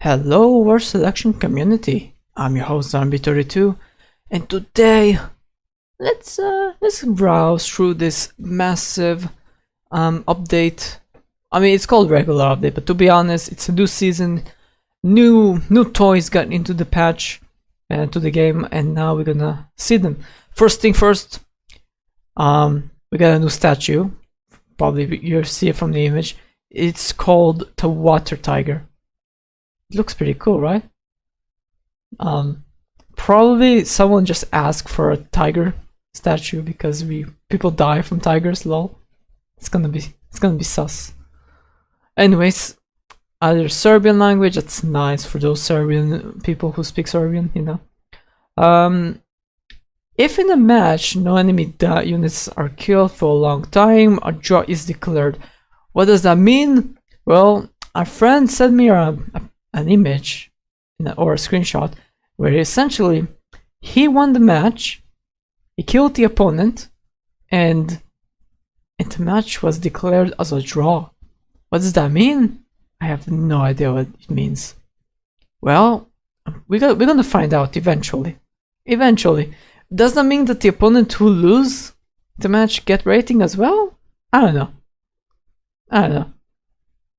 Hello, War Selection community. I'm your host Zombie32, and today let's browse through this massive update. I mean, it's called regular update, but to be honest, it's a new season, new toys got into the patch and to the game, and now we're gonna see them. First thing first, we got a new statue. Probably you'll see it from the image. It's called the Water Tiger. It looks pretty cool, right? Probably someone just asked for a tiger statue because people die from tigers. Lol. It's gonna be sus. Anyways, other Serbian language. That's nice for those Serbian people who speak Serbian. You know. If in a match no enemy units are killed for a long time, a draw is declared. What does that mean? Well, a friend sent me an image or a screenshot where essentially he won the match, he killed the opponent, and the match was declared as a draw. What does that mean? I have no idea what it means. Well, we're gonna find out eventually. Does that mean that the opponent who lose the match get rating as well? I don't know.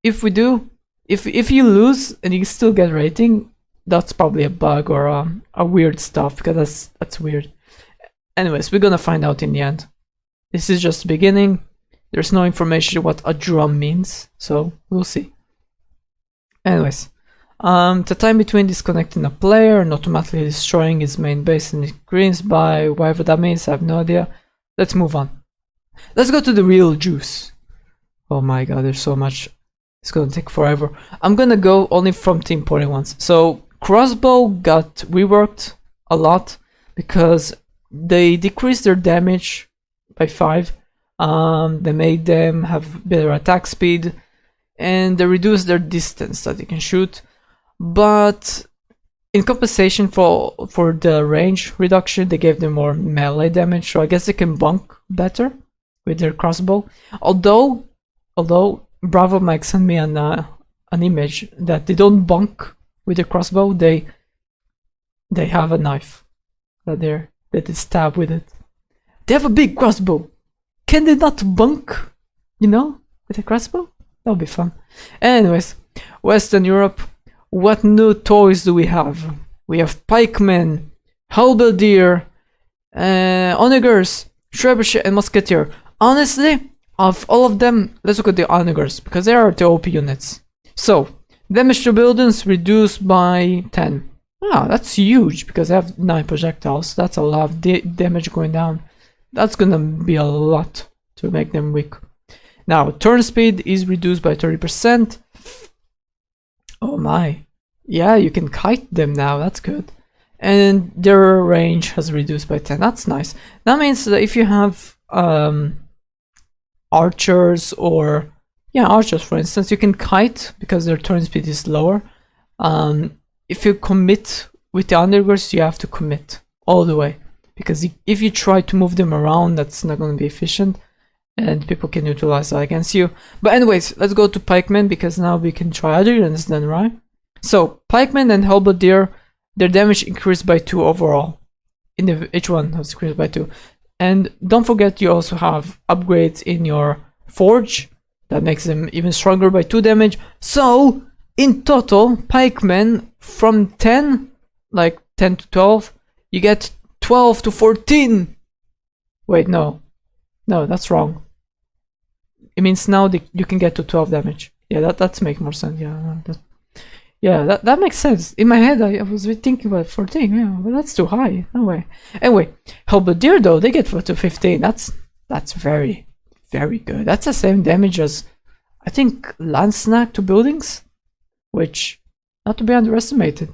If we do, if you lose and you still get rating, that's probably a bug or a weird stuff, because that's weird. Anyways, we're gonna find out in the end. This is just the beginning. There's no information what a drum means, so we'll see. Anyways, the time between disconnecting a player and automatically destroying his main base and increased by whatever that means, I have no idea. Let's move on. Let's go to the real juice. Oh my god, there's so much. It's gonna take forever. I'm gonna go only from the important ones. So crossbow got reworked a lot because they decreased their damage by 5. They made them have better attack speed, and they reduced their distance that they can shoot. But in compensation for the range reduction, they gave them more melee damage. So I guess they can bunk better with their crossbow. Although Bravo Mike sent me an image that they don't bunk with their crossbow. They have a knife that they stab with it. They have a big crossbow. Can they not bunk? You know, with a crossbow? That'll be fun. Anyways, Western Europe. What new toys do we have? We have pikemen, halberdier, onagers, trebuchet, and musketeer. Honestly, of all of them, let's look at the onagers because they are the OP units. So, damage to buildings reduced by 10. Ah, that's huge because they have 9 projectiles. That's a lot of damage going down. That's gonna be a lot to make them weak. Now, turn speed is reduced by 30%. Oh my. Yeah, you can kite them now. That's good. And their range has reduced by 10. That's nice. That means that if you have archers or archers, for instance, you can kite because their turn speed is lower. If you commit with the undergirls, you have to commit all the way, because if you try to move them around, that's not going to be efficient and people can utilize that against you. But anyways, let's go to pikemen because now we can try other units then, right? So pikemen and halberdier, their damage increased by 2 overall. Each one has increased by 2. And don't forget, you also have upgrades in your forge that makes them even stronger by 2 damage. So in total, pikemen from 10 to 12, you get 12 to 14. Wait, no, that's wrong. It means now you can get to 12 damage. Yeah, that's make more sense. Yeah, that makes sense. In my head, I was thinking about 14. Yeah, but that's too high. No way. Anyway, halberdier though, they get to 15. That's very, very good. That's the same damage as, I think, lance snack to buildings, which not to be underestimated.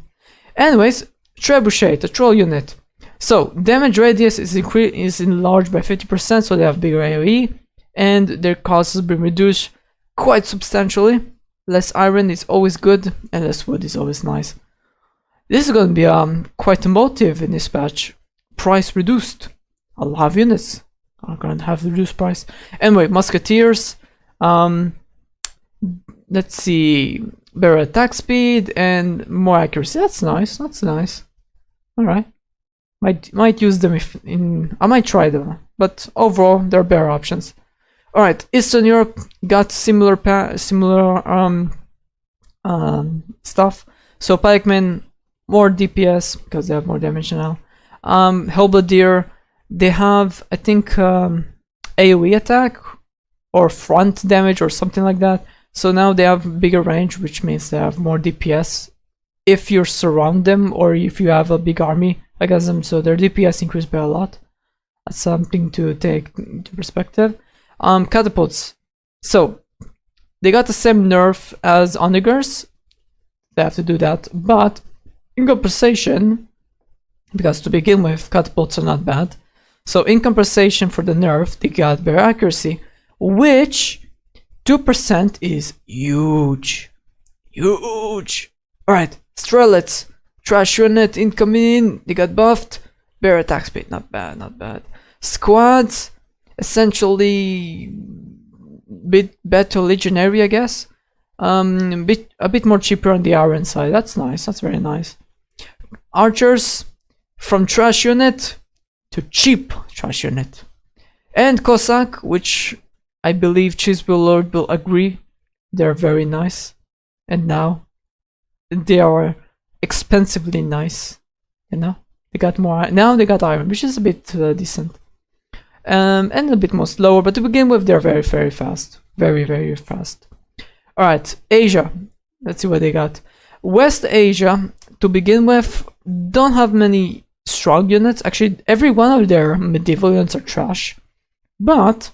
Anyways, trebuchet, a troll unit. So damage radius is enlarged by 50%, so they have bigger AoE, and their cost has been reduced quite substantially. Less iron is always good, and less wood is always nice. This is going to be quite emotive in this patch. Price reduced. A lot of units are going to have reduced price. Anyway, musketeers. Let's see. better attack speed and more accuracy. That's nice. That's nice. All right. Might use them if in. I might try them, but overall they're better options. All right. Eastern Europe got similar stuff. So pikemen more DPS because they have more damage now. Halberdier, they have I think AoE attack or front damage or something like that. So now they have bigger range, which means they have more DPS if you surround them or if you have a big army against them. So their DPS increased by a lot. That's something to take into perspective. Catapults. So they got the same nerf as onagers. They have to do that, but in compensation, because to begin with, catapults are not bad. So in compensation for the nerf, they got better accuracy, which 2% is huge. Huge. Alright, Strelets. Trash unit incoming in. They got buffed. Better attack speed. Not bad, not bad. Squads. Essentially bit better legionary, I guess. A bit more cheaper on the Iron side. That's nice. That's very nice. Archers from trash unit to cheap trash unit. And Cossack, which I believe Cheeseville Lord will agree. They're very nice. And now they are expensively nice. You know? They got more. Now they got iron, which is a bit decent. And a bit more slower, but to begin with, they're very, very fast. Very, very fast. Alright, Asia. Let's see what they got. West Asia, to begin with, don't have many strong units. Actually, every one of their medieval units are trash. But,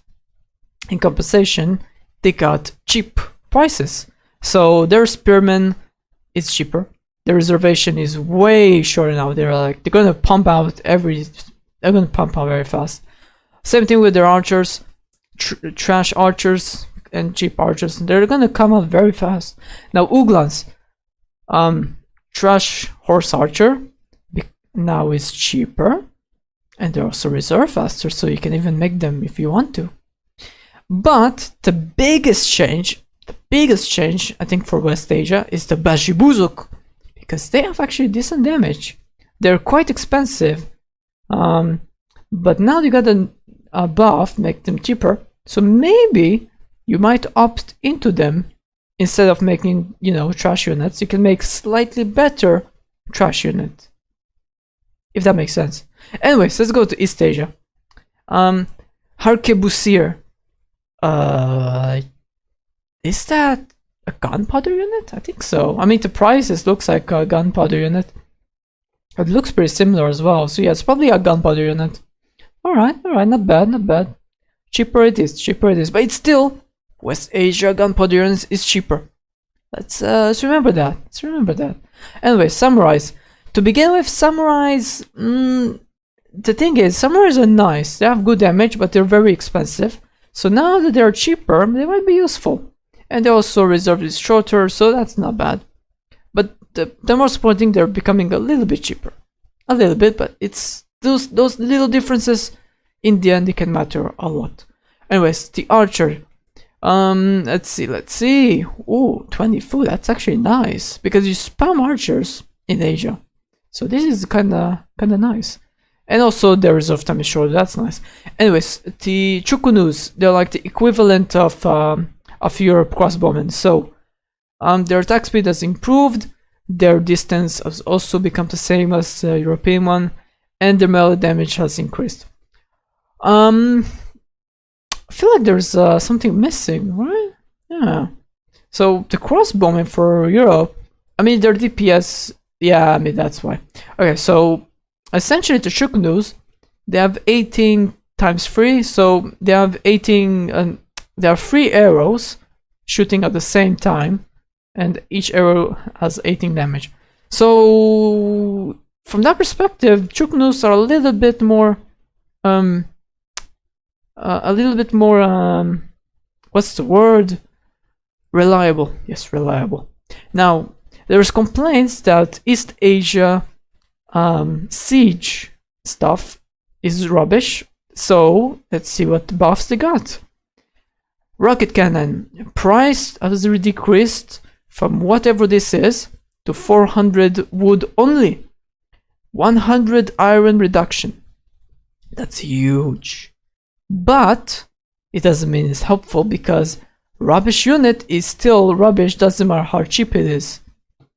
in compensation, they got cheap prices. So, their spearmen is cheaper. The reservation is way shorter now. They're gonna pump out very fast. Same thing with their archers, trash archers and cheap archers. They're gonna come out very fast. Now Uglans, trash horse archer now is cheaper, and they also reserve faster, so you can even make them if you want to. But the biggest change I think for West Asia is the Bajibuzuk, because they have actually decent damage. They're quite expensive, but now you got a buff, make them cheaper. So maybe you might opt into them instead of making, trash units. You can make slightly better trash unit, if that makes sense. Anyways, let's go to East Asia. Harkebusir. Is that a gunpowder unit? I think so. I mean, the prices looks like a gunpowder unit. It looks pretty similar as well. So yeah, it's probably a gunpowder unit. Alright, not bad. Cheaper it is, but it's still West Asia gunpowder units is cheaper. Let's remember that. Anyway, samurais. To begin with, samurais, the thing is, samurais are nice. They have good damage, but they're very expensive. So now that they're cheaper, they might be useful. And they also reserve is shorter, so that's not bad. But the most important thing, they're becoming a little bit cheaper. A little bit, but it's those little differences in the end, they can matter a lot. Anyways, the archer. Let's see. Oh, 24. That's actually nice because you spam archers in Asia, so this is kinda nice. And also the reserve time is short. That's nice. Anyways, the Chukunus, they're like the equivalent of Europe crossbowmen. So, their attack speed has improved. Their distance has also become the same as the European one, and their melee damage has increased. I feel like there's something missing, right? Yeah. So the crossbowmen for Europe, I mean their DPS, yeah, I mean that's why. Okay, so essentially the Chukunus, they have 18 times 3, so they have 18, there are 3 arrows shooting at the same time, and each arrow has 18 damage. So from that perspective, Chukunus are a little bit more what's the word? Reliable. Yes, reliable. Now, there's complaints that East Asia siege stuff is rubbish. So, let's see what buffs they got. Rocket cannon. Price has decreased from whatever this is to 400 wood only. 100 iron reduction. That's huge. But it doesn't mean it's helpful, because rubbish unit is still rubbish, doesn't matter how cheap it is.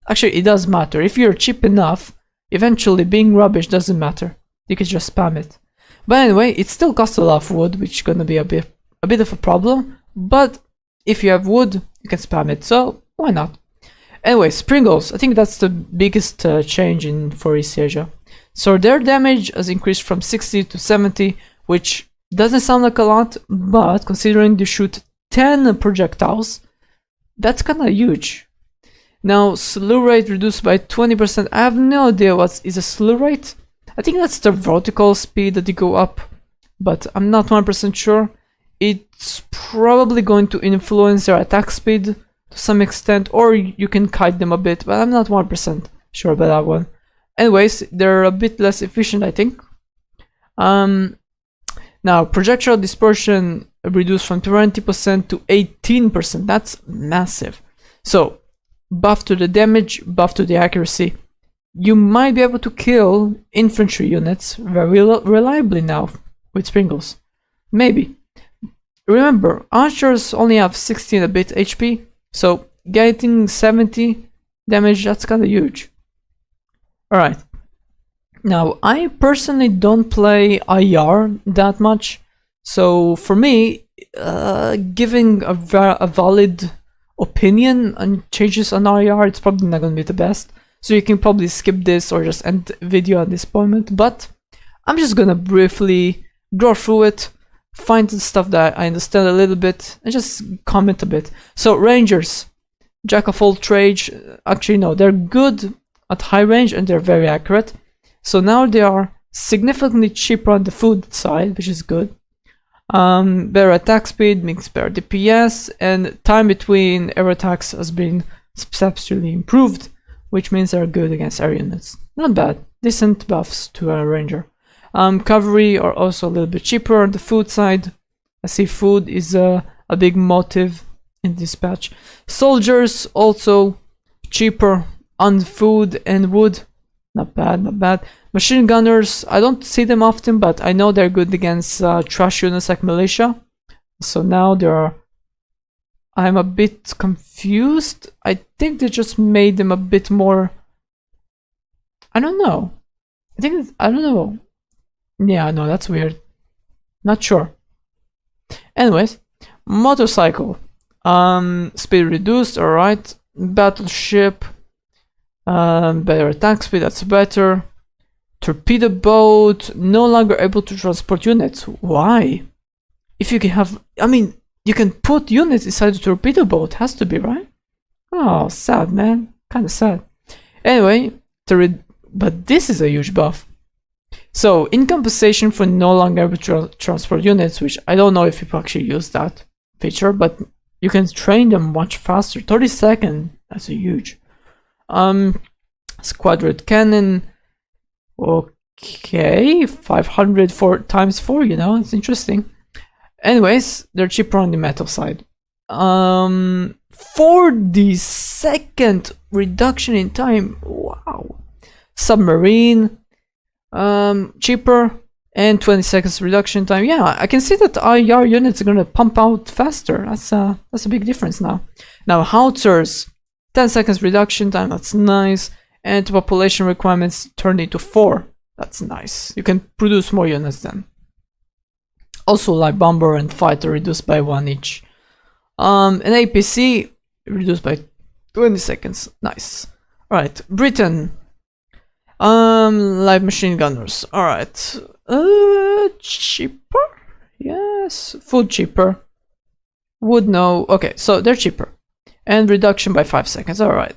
Actually, it does matter. If you're cheap enough, eventually being rubbish doesn't matter. You can just spam it. But anyway, it still costs a lot of wood, which is gonna be a bit of a problem. But if you have wood, you can spam it, so why not? Anyway, Springles, I think that's the biggest change for East Asia. So their damage has increased from 60 to 70, which doesn't sound like a lot, but considering they shoot 10 projectiles, that's kind of huge. Now, slew rate reduced by 20%. I have no idea what is a slew rate. I think that's the vertical speed that they go up, but I'm not 100% sure. It's probably going to influence their attack speed to some extent, or you can kite them a bit, but I'm not 100% sure about that one. Anyways, they're a bit less efficient, I think. Now, projectile dispersion reduced from 20% to 18%. That's massive. So, buff to the damage, buff to the accuracy. You might be able to kill infantry units very reliably now with Springles. Maybe. Remember, archers only have 16 a bit HP, so getting 70 damage, that's kind of huge. Alright. Now, I personally don't play IR that much, so for me, giving a valid opinion on changes on IR, it's probably not going to be the best. So you can probably skip this or just end the video at this point, but I'm just gonna briefly go through it, find the stuff that I understand a little bit, and just comment a bit. So Rangers, Jack of all trades, actually no, they're good at high range and they're very accurate. So now they are significantly cheaper on the food side, which is good. Better attack speed means better DPS, and time between air attacks has been substantially improved, which means they're good against air units. Not bad. Decent buffs to a ranger. Cavalry are also a little bit cheaper on the food side. I see food is a big motive in this patch. Soldiers also cheaper on food and wood. Not bad, not bad. Machine gunners, I don't see them often, but I know they're good against trash units like militia. So now there are... I'm a bit confused. I think they just made them a bit more... I don't know. I don't know. Yeah, no, that's weird. Not sure. Anyways, motorcycle. Speed reduced, alright. Battleship. Better attack speed, that's better. Torpedo boat, no longer able to transport units. Why? If you can have... I mean... You can put units inside the torpedo boat, has to be, right? Oh, sad, man. Kind of sad. Anyway, but this is a huge buff. So, in compensation for no longer able to transport units, which I don't know if people actually use that feature, but you can train them much faster. 30 seconds, that's a huge. Squadron cannon. Okay, 500 times 4, you know, it's interesting. Anyways, they're cheaper on the metal side. 40-second reduction in time. Wow. Submarine, cheaper, and 20 seconds reduction time. Yeah, I can see that IR units are gonna pump out faster. That's a big difference now. Now howitzers, 10 seconds reduction time. That's nice. And population requirements turned into 4. That's nice. You can produce more units then. Also, light bomber and fighter reduced by 1 each. An APC reduced by 20 seconds. Nice. Alright, Britain. Light machine gunners. Alright. Cheaper? Yes. Food cheaper. Wood no. Okay, so they're cheaper. And reduction by 5 seconds. Alright.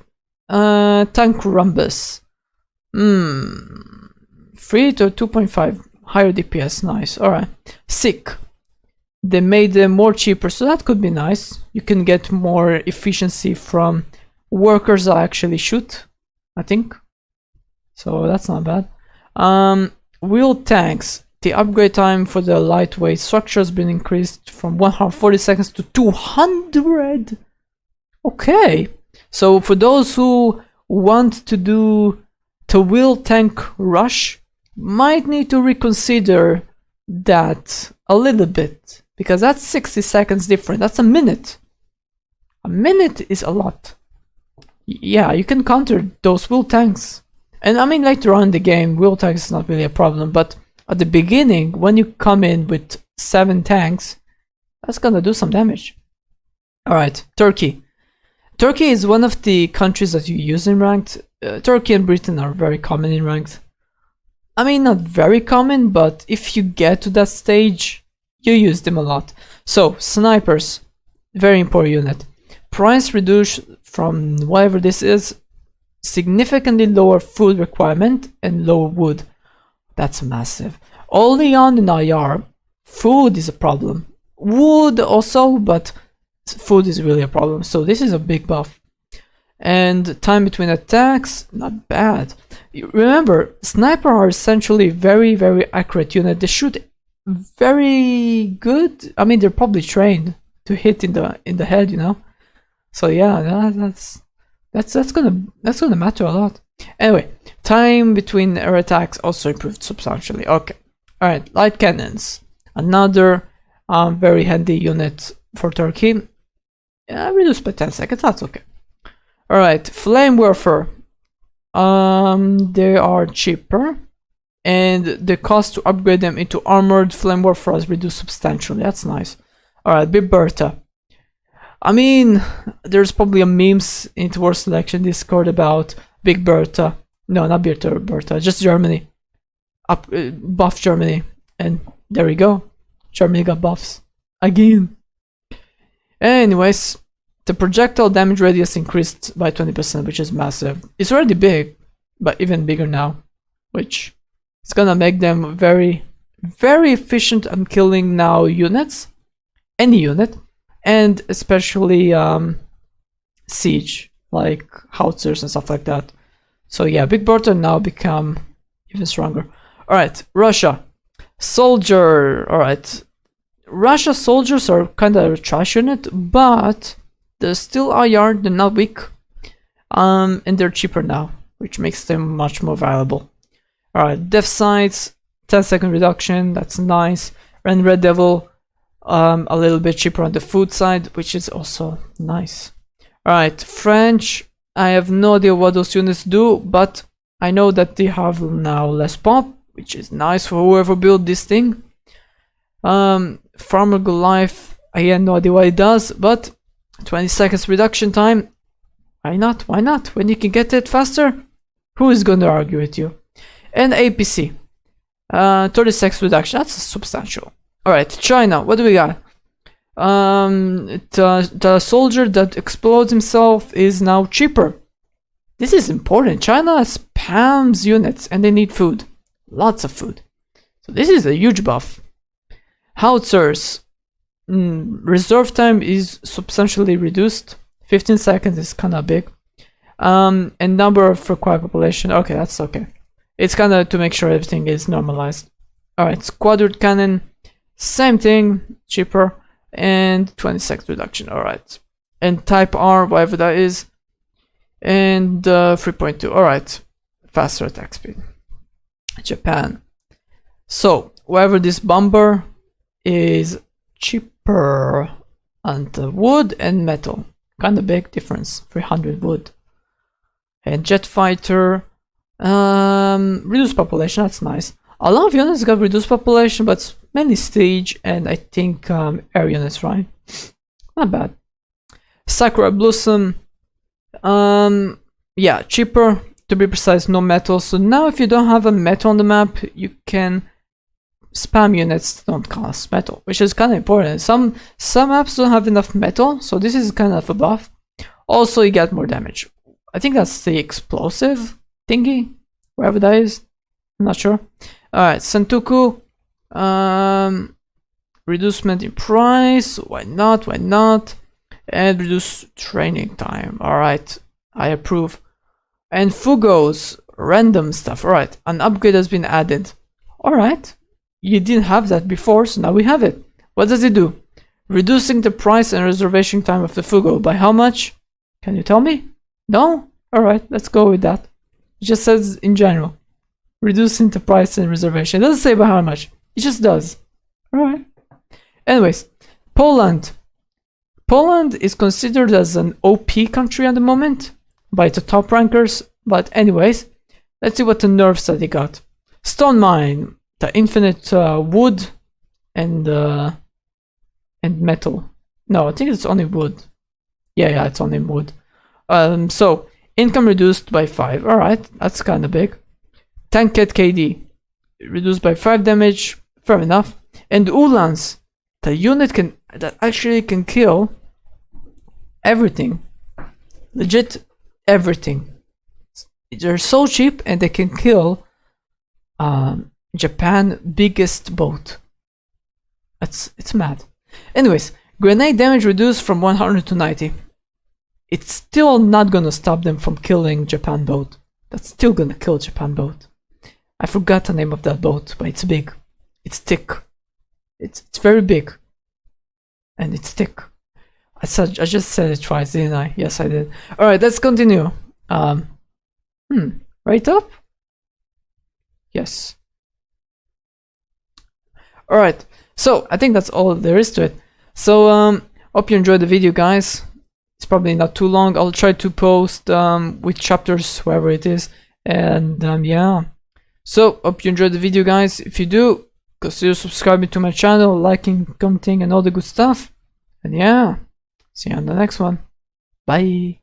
Tank Rumbus. 3 to 2.5. Higher DPS, nice. Alright. Sick. They made them more cheaper, so that could be nice. You can get more efficiency from workers that actually shoot, I think. So that's not bad. Wheeled tanks. The upgrade time for the lightweight structure has been increased from 140 seconds to 200. Okay. So for those who want to do the wheel tank rush, might need to reconsider that a little bit, because that's 60 seconds different. That's a minute. A minute is a lot. Yeah, you can counter those wheel tanks. And I mean, later on in the game, wheel tanks is not really a problem, but at the beginning, when you come in with 7 tanks, that's gonna do some damage. Alright, Turkey. Turkey is one of the countries that you use in ranked. Turkey and Britain are very common in ranked. I mean, not very common, but if you get to that stage, you use them a lot. So, snipers, very important unit. Price reduced from whatever this is, significantly lower food requirement and lower wood. That's massive. Early on in IR, food is a problem. Wood also, but food is really a problem. So this is a big buff. And time between attacks, not bad. Remember, sniper are essentially very, very accurate unit. They shoot very good. I mean, they're probably trained to hit in the head, you know. So yeah, that's gonna matter a lot. Anyway, time between air attacks also improved substantially. Okay, all right, light cannons, another very handy unit for Turkey. Yeah, reduced by 10 seconds. That's okay. All right, flame warfare. They are cheaper, and the cost to upgrade them into armored flame warfare is reduced substantially. That's nice. All right, Big Bertha. I mean, there's probably a memes in War Selection Discord about Big Bertha. No, not Bertha, just Germany. Buff Germany. And there we go. Germany got buffs. Again. Anyways, the projectile damage radius increased by 20%, which is massive. It's already big, but even bigger now. Which is gonna make them very, very efficient on killing now units. Any unit. And especially siege, like howitzers and stuff like that. So yeah, Big Bertha now become even stronger. Alright, Russia. Soldier. Alright. Russia soldiers are kind of a trash unit, but they're still IR, they're not weak. And they're cheaper now, which makes them much more valuable. Alright, Death Sights, 10-second reduction, that's nice. And Red Devil, a little bit cheaper on the food side, which is also nice. Alright, French, I have no idea what those units do, but I know that they have now less pop, which is nice for whoever built this thing. Farmer Goliath, I have no idea what it does, but 20 seconds reduction time, why not? Why not? When you can get it faster, who is going to argue with you? And APC, 30 seconds reduction, that's substantial. Alright, China, what do we got? The soldier that explodes himself is now cheaper. This is important. China spams units and they need food. Lots of food. So this is a huge buff. Howitzers. Reserve time is substantially reduced. 15 seconds is kind of big. And number of required population. Okay, that's okay. It's kind of to make sure everything is normalized. Alright, squadron cannon. Same thing, cheaper, and 20 seconds reduction. Alright. And type R, whatever that is. And 3.2. Alright. Faster attack speed. Japan. So, whatever this bomber is cheaper on the wood and metal. Kind of big difference. 300 wood. And jet fighter. Reduced population, that's nice. A lot of units got reduced population, but it's mainly stage and I think air units, right? Not bad. Sakura Blossom, yeah, cheaper, to be precise, no metal. So now if you don't have a metal on the map, you can spam units that don't cost metal, which is kind of important. Some maps don't have enough metal, so this is kind of a buff. Also, you get more damage. I think that's the explosive thingy, wherever that is. I'm not sure. Alright, Sentoku. Reducement in price. Why not? Why not? And reduce training time. Alright, I approve. And Fugos. Random stuff. Alright, an upgrade has been added. Alright. You didn't have that before, so now we have it. What does it do? Reducing the price and reservation time of the Fugo. By how much? Can you tell me? No? Alright, let's go with that. It just says in general. Reduce enterprise and reservation. It doesn't say by how much. It just does. Alright. Anyways, Poland. Poland is considered as an OP country at the moment by the top rankers. But anyways, let's see what the nerfs that they got. Stone mine, the infinite wood and metal. No, I think it's only wood. Yeah, it's only wood. So income reduced by 5. Alright, that's kind of big. Tank at KD reduced by 5 damage. Fair enough. And Ulans, the unit that actually can kill everything. Legit everything. They're so cheap and they can kill Japan biggest boat. It's mad. Anyways, grenade damage reduced from 100 to 90. It's still not gonna stop them from killing Japan boat. That's still gonna kill Japan boat. I forgot the name of that boat, but it's big. It's thick. It's very big. And it's thick. I just said it twice, didn't I? Yes, I did. Alright, let's continue. Right up? Yes. Alright, so I think that's all there is to it. So, hope you enjoyed the video, guys. It's probably not too long. I'll try to post with chapters, wherever it is. And yeah. So, hope you enjoyed the video, guys. If you do, consider subscribing to my channel, liking, commenting, and all the good stuff. And yeah, see you on the next one. Bye.